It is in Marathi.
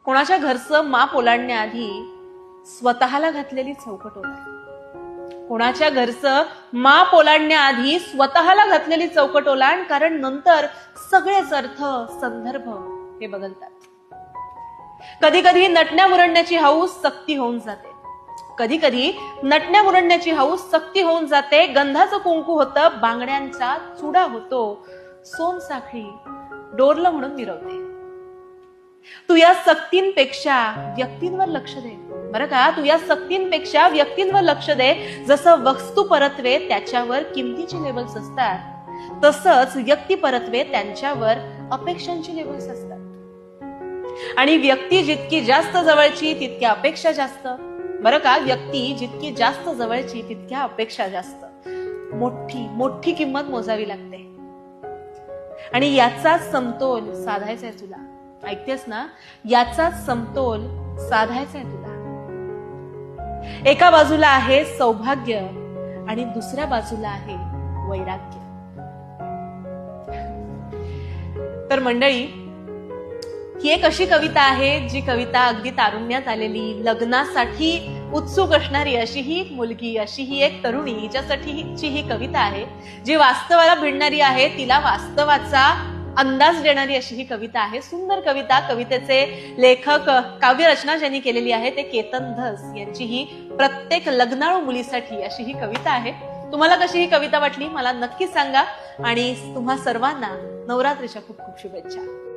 कोणाच्या घरचं माप ओलांडण्याआधी स्वतःला घातलेली चौकट ओलांड. कोणाच्या घरचं माप ओलांडण्याआधी स्वतःला घातलेली चौकट ओलांड, कारण नंतर सगळेच अर्थ संदर्भ हे बदलतात. कधी कधी नटण्या मुरडण्याची हौस सक्ती होऊन जाते. कधी कधी नटण्या मुरडण्याची हौस सक्ती होऊन जाते. गंधाचं कुंकू होतं, बांगड्यांचा चुडा होतो, सोनसाखळी डोरलं म्हणून मिरवते. तू या सक्तींपेक्षा व्यक्तींवर लक्ष दे बरं का. तू या सक्तींपेक्षा व्यक्तींवर लक्ष दे. जसं वस्तू परत्वे त्याच्यावर किमतीची लेबल्स असतात, तसंच व्यक्ती परत्वे त्यांच्यावर अपेक्षांची लेबल्स असतात. आणि व्यक्ती जितकी जास्त जवळची तितक्या अपेक्षा जास्त बरं का. व्यक्ती जितकी जास्त जवळची तितक्या अपेक्षा जास्त. मोठी मोठी किंमत मोजावी लागते. आणि याचाच समतोल साधायचा आहे तुला. ऐकतेस ना, याचाच समतोल साधायचा आहे तुला. एका बाजूला आहे सौभाग्य आणि दुसऱ्या बाजूला आहे वैराग्य. तर मंडळी, ही एक अशी कविता आहे जी कविता अगदी तारुण्यात आलेली, लग्नासाठी उत्सुक असणारी अशी ही एक मुलगी, अशी ही एक तरुणी, हिच्यासाठीची ही कविता आहे जी वास्तवाला भिडणारी आहे. तिला वास्तवाचा अंदाज देणारी अशी ही कविता आहे. सुंदर कविता. कवितेचे लेखक, काव्यरचना ज्यांनी केलेली आहे ते केतन धस यांची ही प्रत्येक लग्नाळू मुलीसाठी अशी ही कविता आहे. तुम्हाला कशी ही कविता वाटली मला नक्की सांगा. आणि तुम्हा सर्वांना नवरात्रीच्या खूप खूप शुभेच्छा.